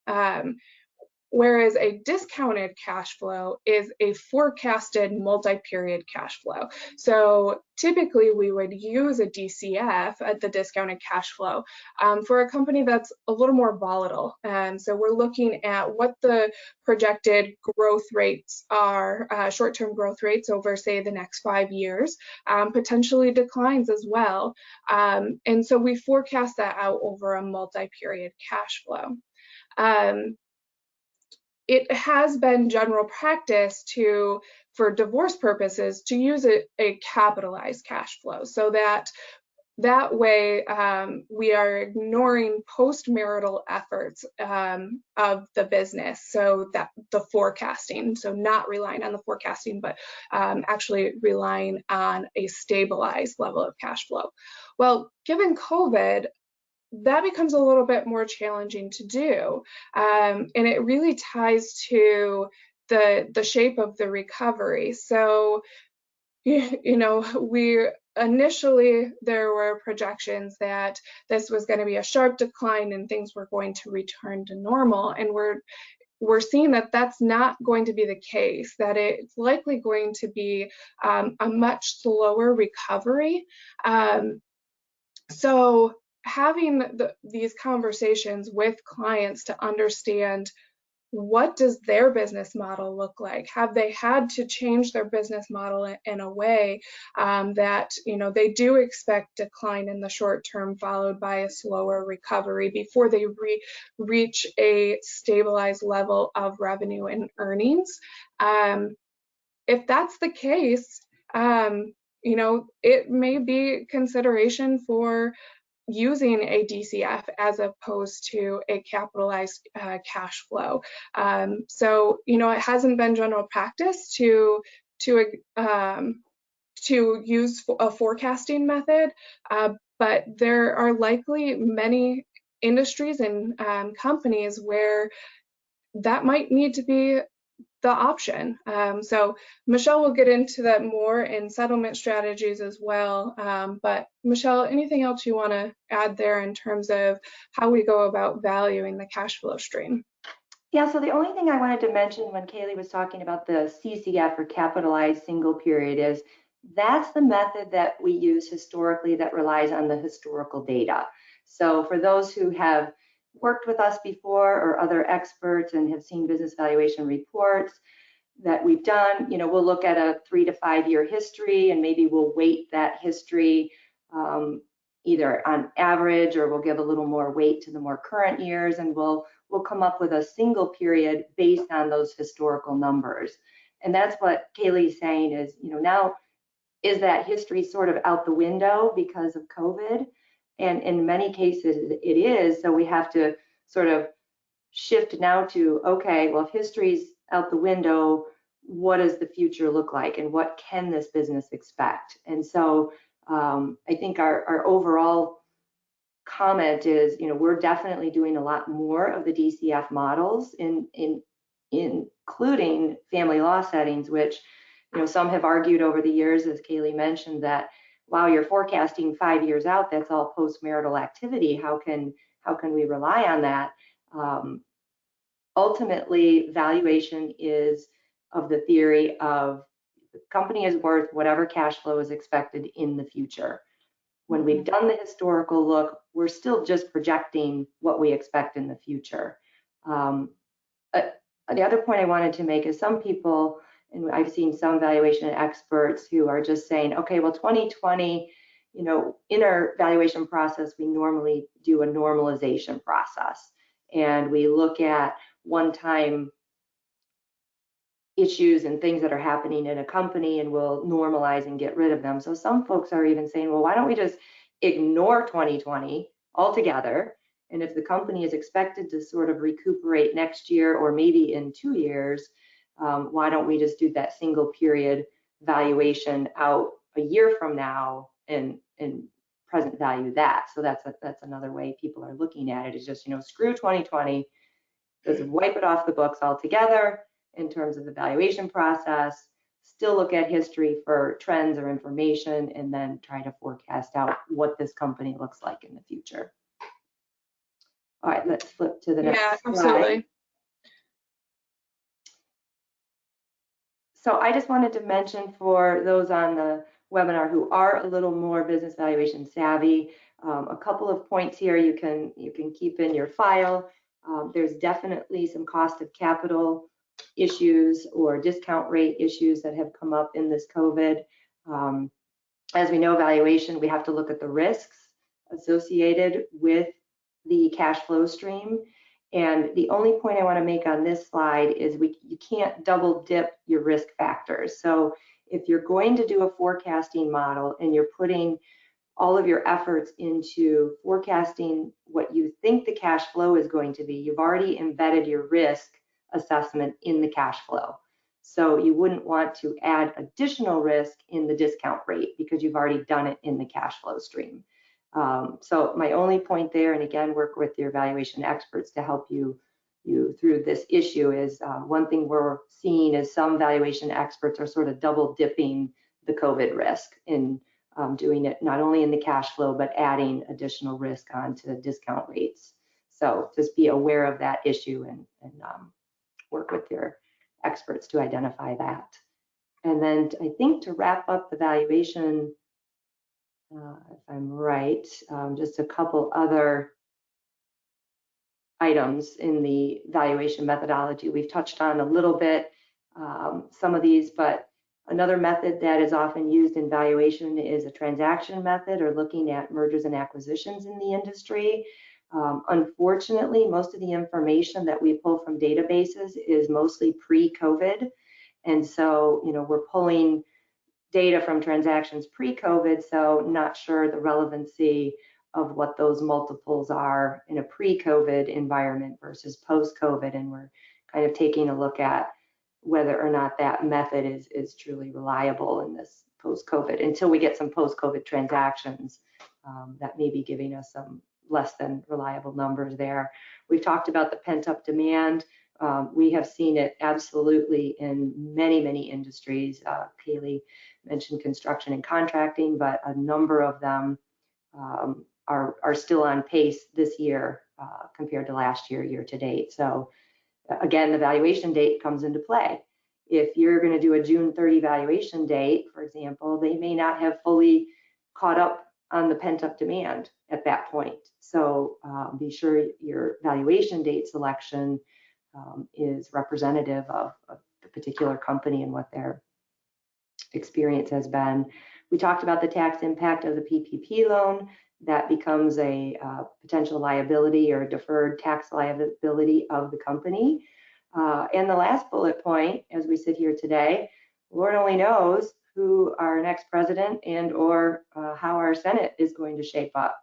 Whereas a discounted cash flow is a forecasted multi-period cash flow. So typically we would use a DCF, at the discounted cash flow, for a company that's a little more volatile. So we're looking at what the projected growth rates are, short-term growth rates over, say, the next 5 years, potentially declines as well. And so we forecast that out over a multi-period cash flow. It has been general practice for divorce purposes, to use a capitalized cash flow, so that way we are ignoring post-marital efforts of the business, so that the forecasting, so not relying on the forecasting, but actually relying on a stabilized level of cash flow. Well, given COVID, that becomes a little bit more challenging to do, and it really ties to the shape of the recovery. So, you know, initially there were projections that this was going to be a sharp decline and things were going to return to normal, and we're seeing that that's not going to be the case, that it's likely going to be a much slower recovery. So having these conversations with clients to understand, what does their business model look like? Have they had to change their business model in a way that, you know, they do expect decline in the short term, followed by a slower recovery before they reach a stabilized level of revenue and earnings? If that's the case, you know, it may be consideration for using a DCF as opposed to a capitalized cash flow. So, you know, it hasn't been general practice to use a forecasting method, but there are likely many industries and companies where that might need to be the option. So Michelle will get into that more in settlement strategies as well. But Michelle, anything else you want to add there in terms of how we go about valuing the cash flow stream? Yeah, so the only thing I wanted to mention when Kaylee was talking about the CCF, or capitalized single period, is that's the method that we use historically that relies on the historical data. So for those who have worked with us before, or other experts and have seen business valuation reports, that we've done, we'll look at a 3 to 5 year history, and maybe we'll weight that history either on average, or we'll give a little more weight to the more current years, and we'll come up with a single period based on those historical numbers. And that's what Kaylee's saying is, now is that history sort of out the window because of COVID? And in many cases it is, so we have to sort of shift now to, okay, well, if history's out the window, what does the future look like, and what can this business expect? And so I think our overall comment is, we're definitely doing a lot more of the DCF models, including family law settings, which some have argued over the years, as Kaylee mentioned, that wow, you're forecasting 5 years out, that's all post-marital activity. How can we rely on that? Ultimately, valuation is of the theory of the company is worth whatever cash flow is expected in the future. When we've done the historical look, we're still just projecting what we expect in the future. The other point I wanted to make is some people, and I've seen some valuation experts who are just saying, okay, well, 2020, in our valuation process, we normally do a normalization process, and we look at one-time issues and things that are happening in a company, and we'll normalize and get rid of them. So some folks are even saying, well, why don't we just ignore 2020 altogether? And if the company is expected to sort of recuperate next year or maybe in 2 years, why don't we just do that single period valuation out a year from now and present value that? So that's another way people are looking at it, is just, screw 2020, just wipe it off the books altogether in terms of the valuation process, still look at history for trends or information, and then try to forecast out what this company looks like in the future. All right, let's flip to the next slide. Absolutely. So I just wanted to mention, for those on the webinar who are a little more business valuation savvy, a couple of points here you can keep in your file. There's definitely some cost of capital issues or discount rate issues that have come up in this COVID. As we know, valuation, we have to look at the risks associated with the cash flow stream. And the only point I want to make on this slide is you can't double dip your risk factors. So if you're going to do a forecasting model and you're putting all of your efforts into forecasting what you think the cash flow is going to be, you've already embedded your risk assessment in the cash flow. So you wouldn't want to add additional risk in the discount rate because you've already done it in the cash flow stream. So my only point there, and again, work with your valuation experts to help you through this issue, is one thing we're seeing is some valuation experts are sort of double dipping the COVID risk in doing it not only in the cash flow, but adding additional risk onto discount rates. So just be aware of that issue and work with your experts to identify that. And then I think to wrap up the valuation, if I'm right, just a couple other items in the valuation methodology. We've touched on a little bit some of these, but another method that is often used in valuation is a transaction method, or looking at mergers and acquisitions in the industry. Unfortunately, most of the information that we pull from databases is mostly pre-COVID. And so, we're pulling data from transactions pre-COVID, so not sure the relevancy of what those multiples are in a pre-COVID environment versus post-COVID. And we're kind of taking a look at whether or not that method is truly reliable in this post-COVID, until we get some post-COVID transactions that may be giving us some less than reliable numbers there. We've talked about the pent-up demand. We have seen it absolutely in many industries. Kaylee mentioned construction and contracting, but a number of them are still on pace this year compared to last year, year to date. So again, the valuation date comes into play. If you're going to do a June 30 valuation date, for example, they may not have fully caught up on the pent-up demand at that point. So be sure your valuation date selection is representative of the particular company and what their experience has been. We talked about the tax impact of the PPP loan. That becomes a potential liability or deferred tax liability of the company. And the last bullet point, as we sit here today, Lord only knows who our next president and or how our Senate is going to shape up.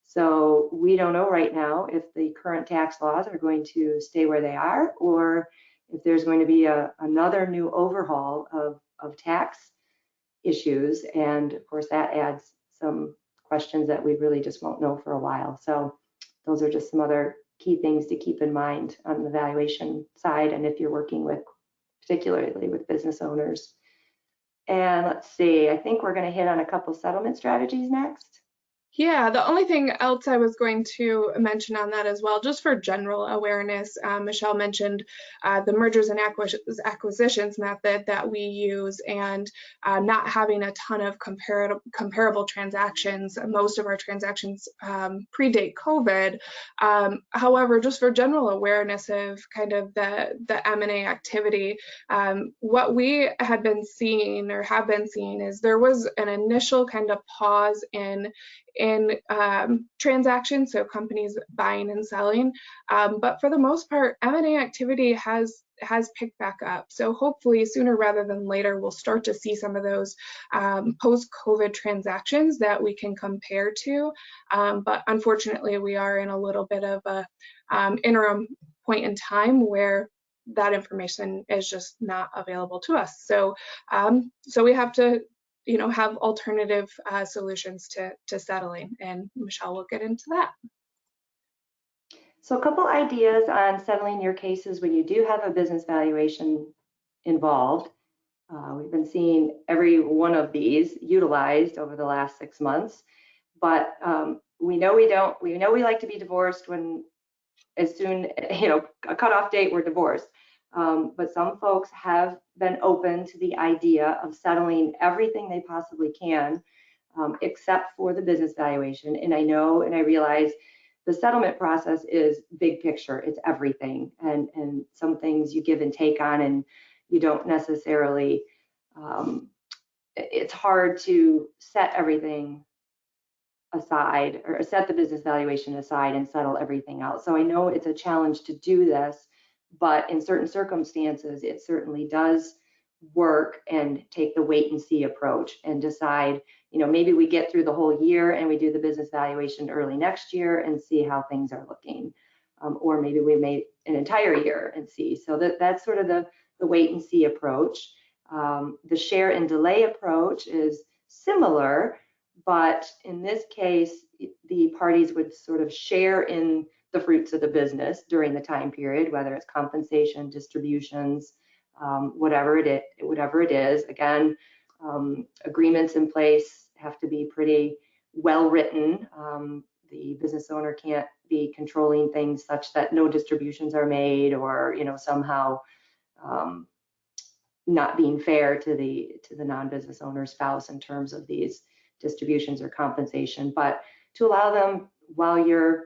So we don't know right now if the current tax laws are going to stay where they are, or if there's going to be another new overhaul of tax issues. And of course, that adds some questions that we really just won't know for a while. So those are just some other key things to keep in mind on the valuation side, and if you're working with, particularly with business owners. And let's see, I think we're going to hit on a couple settlement strategies next. Yeah, the only thing else I was going to mention on that as well, just for general awareness, Michelle mentioned the mergers and acquisitions method that we use, and not having a ton of comparable transactions. Most of our transactions predate COVID. However, just for general awareness of kind of the M&A activity, what we had been seeing or have been seeing is there was an initial kind of pause in transactions, so companies buying and selling, but for the most part, M&A activity has picked back up. So hopefully sooner rather than later, we'll start to see some of those post-COVID transactions that we can compare to. But unfortunately, we are in a little bit of a interim point in time where that information is just not available to us. So so we have to have alternative solutions to settling, and Michelle will get into that. So a couple ideas on settling your cases when you do have a business valuation involved. We've been seeing every one of these utilized over the last 6 months, but we know we like to be divorced when, as soon, a cutoff date, we're divorced. But some folks have been open to the idea of settling everything they possibly can, except for the business valuation. And I know and I realize the settlement process is big picture. It's everything. And some things you give and take on, and you don't necessarily, it's hard to set everything aside or set the business valuation aside and settle everything out. So I know it's a challenge to do this, but in certain circumstances, it certainly does work, and take the wait and see approach and decide, maybe we get through the whole year and we do the business valuation early next year and see how things are looking. Or maybe we made an entire year and see. So that's sort of the wait and see approach. The share and delay approach is similar, but in this case, the parties would sort of share in the fruits of the business during the time period, whether it's compensation, distributions, whatever it is. Again, agreements in place have to be pretty well written. The business owner can't be controlling things such that no distributions are made, or somehow not being fair to the non-business owner spouse in terms of these distributions or compensation. But to allow them, while you're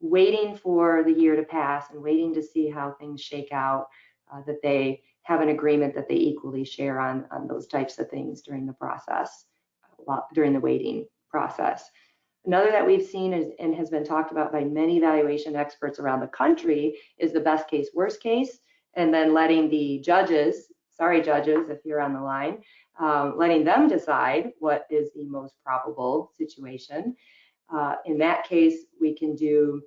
waiting for the year to pass and waiting to see how things shake out, that they have an agreement that they equally share on those types of things during the process, during the waiting process. Another that we've seen and has been talked about by many valuation experts around the country is the best case, worst case, and then letting the judges, sorry judges if you're on the line, letting them decide what is the most probable situation. In that case, we can do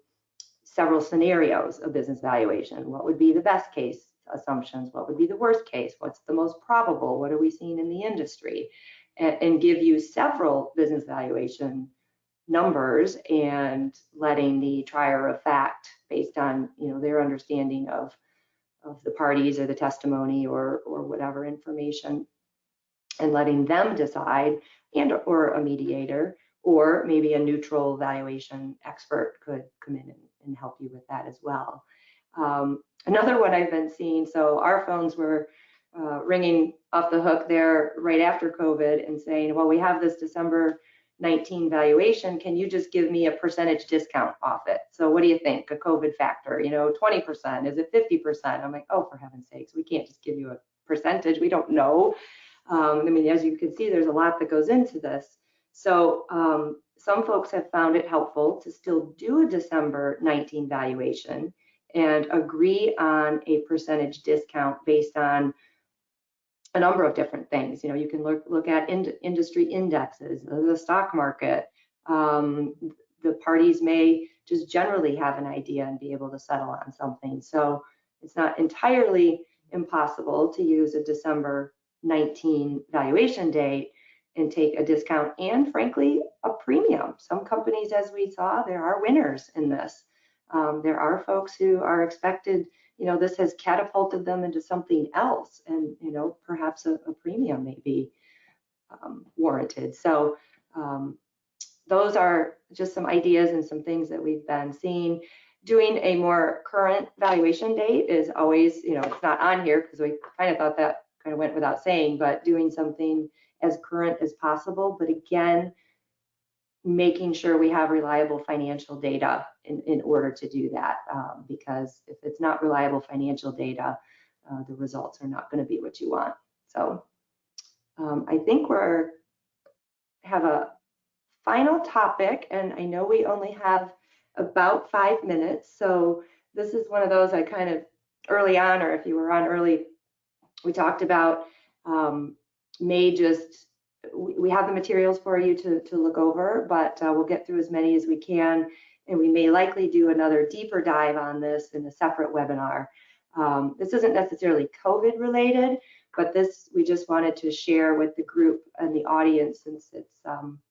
several scenarios of business valuation. What would be the best case assumptions? What would be the worst case? What's the most probable? What are we seeing in the industry? And give you several business valuation numbers, and letting the trier of fact, based on their understanding of the parties or the testimony or whatever information, and letting them decide, and or a mediator, or maybe a neutral valuation expert could come in and help you with that as well. Another one I've been seeing, so our phones were ringing off the hook there right after COVID and saying, well, we have this December 19 valuation, can you just give me a percentage discount off it? So what do you think, a COVID factor, 20%, is it 50%? I'm like, oh, for heaven's sakes, we can't just give you a percentage. We don't know. I mean, as you can see, there's a lot that goes into this. So some folks have found it helpful to still do a December 19 valuation and agree on a percentage discount based on a number of different things. You know, you can look at industry indexes, the stock market. The parties may just generally have an idea and be able to settle on something. So it's not entirely impossible to use a December 19 valuation date and take a discount and, frankly, a premium. Some companies, as we saw, there are winners in this. There are folks who are expected, you know, this has catapulted them into something else, and, you know, perhaps a premium may be warranted. So those are just some ideas and some things that we've been seeing. Doing a more current valuation date is always, you know, it's not on here because we kind of thought that kind of went without saying, but doing something as current as possible. But again, making sure we have reliable financial data in order to do that, because if it's not reliable financial data, the results are not going to be what you want. So I think have a final topic, and I know we only have about 5 minutes. So this is one of those I kind of early on, or if you were on early, we talked about we have the materials for you to look over, but we'll get through as many as we can, and we may likely do another deeper dive on this in a separate webinar. This isn't necessarily COVID related, but this we just wanted to share with the group and the audience, since it's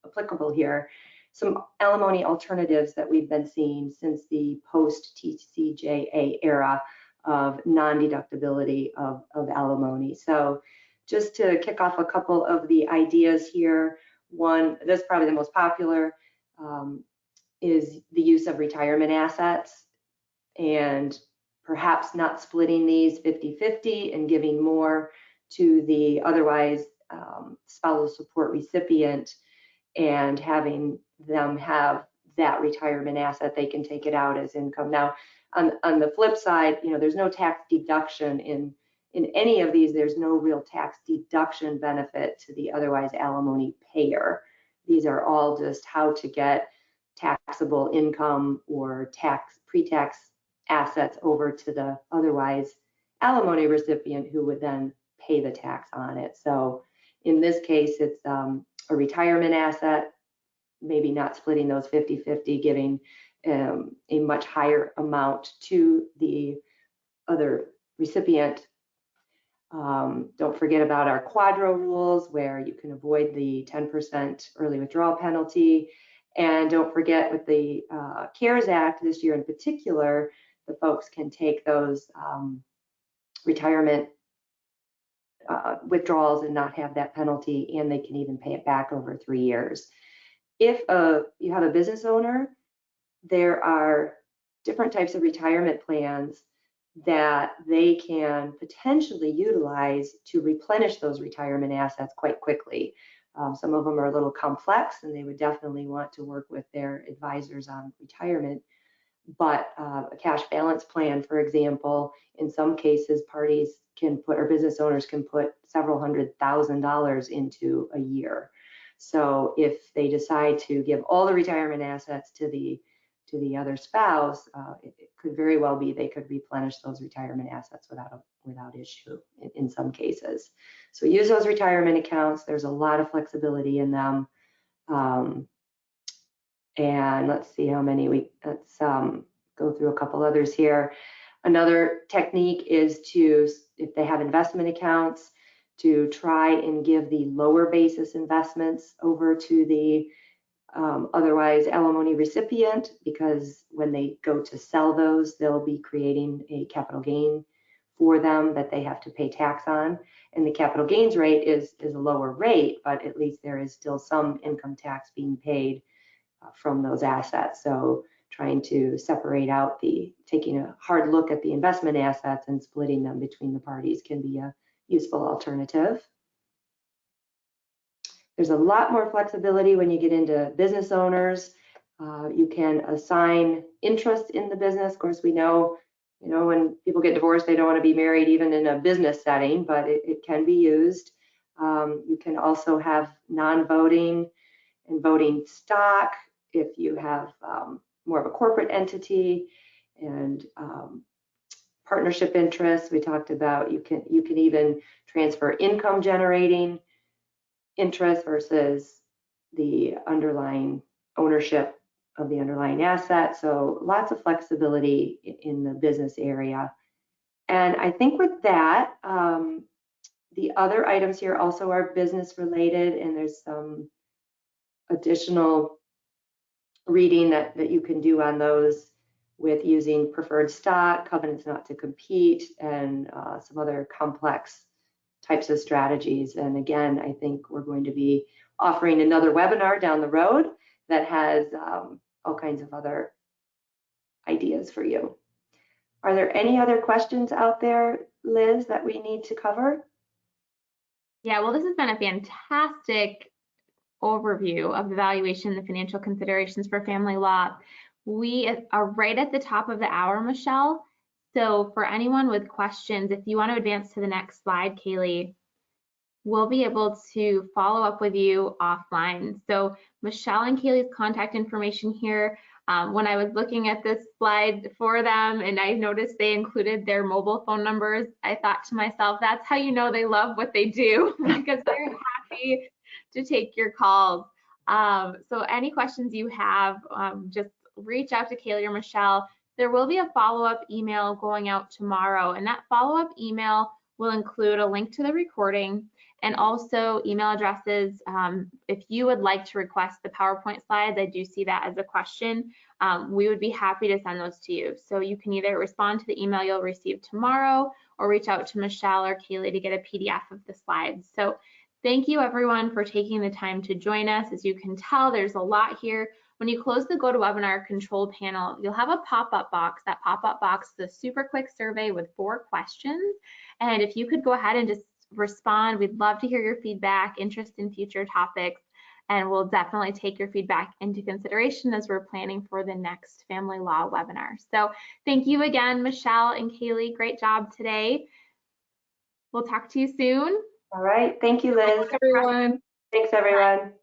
applicable here, some alimony alternatives that we've been seeing since the post-TCJA era of non-deductibility of alimony. So just to kick off a couple of the ideas here, one, this is probably the most popular, is the use of retirement assets, and perhaps not splitting these 50-50 and giving more to the otherwise spousal support recipient, and having them have that retirement asset. They can take it out as income. Now, on the flip side, you know, there's no tax deduction in any of these. There's no real tax deduction benefit to the otherwise alimony payer. These are all just how to get taxable income or pre-tax assets over to the otherwise alimony recipient, who would then pay the tax on it. So in this case, it's a retirement asset, maybe not splitting those 50-50, giving a much higher amount to the other recipient. Don't forget about our quadro rules, where you can avoid the 10% early withdrawal penalty. And don't forget, with the CARES Act this year in particular, the folks can take those retirement withdrawals and not have that penalty, and they can even pay it back over 3 years. If you have a business owner, there are different types of retirement plans that they can potentially utilize to replenish those retirement assets quite quickly. Some of them are a little complex, and they would definitely want to work with their advisors on retirement. But a cash balance plan, for example, in some cases, parties can put, or business owners can put, several $100,000 into a year. So if they decide to give all the retirement assets to the other spouse, it could very well be they could replenish those retirement assets without issue in some cases. So use those retirement accounts. There's a lot of flexibility in them. And let's see how many let's go through a couple others here. Another technique is to, if they have investment accounts, to try and give the lower basis investments over to the otherwise alimony recipient, because when they go to sell those, they'll be creating a capital gain for them that they have to pay tax on. And the capital gains rate is a lower rate, but at least there is still some income tax being paid from those assets. So trying to separate out taking a hard look at the investment assets and splitting them between the parties can be a useful alternative. There's a lot more flexibility when you get into business owners. You can assign interest in the business. Of course, we know, You know, when people get divorced, they don't want to be married even in a business setting, but it can be used. You can also have non-voting and voting stock if you have more of a corporate entity, and partnership interests. We talked about you can even transfer income generating interest versus the underlying ownership of the underlying asset. So lots of flexibility in the business area. And I think with that, the other items here also are business related, and there's some additional reading that you can do on those with using preferred stock, covenants not to compete, and some other complex types of strategies. And again, I think we're going to be offering another webinar down the road that has all kinds of other ideas for you. Are there any other questions out there, Liz, that we need to cover? Yeah, well, this has been a fantastic overview of the valuation, the financial considerations for family law. We are right at the top of the hour, Michelle. So for anyone with questions, if you want to advance to the next slide, Kaylee, we'll be able to follow up with you offline. So Michelle and Kaylee's contact information here. When I was looking at this slide for them and I noticed they included their mobile phone numbers, I thought to myself, that's how you know they love what they do, because they're happy to take your calls. So any questions you have, just reach out to Kaylee or Michelle. There will be a follow-up email going out tomorrow, and that follow-up email will include a link to the recording and also email addresses. If you would like to request the PowerPoint slides, I do see that as a question, we would be happy to send those to you. So you can either respond to the email you'll receive tomorrow or reach out to Michelle or Kaylee to get a PDF of the slides. So thank you everyone for taking the time to join us. As you can tell, there's a lot here. When you close the GoToWebinar control panel, you'll have a pop-up box. That pop-up box is a super quick survey with 4 questions. And if you could go ahead and just respond, we'd love to hear your feedback, interest in future topics, and we'll definitely take your feedback into consideration as we're planning for the next family law webinar. So thank you again, Michelle and Kaylee. Great job today. We'll talk to you soon. All right. Thank you, Liz. Everyone. Thanks, everyone.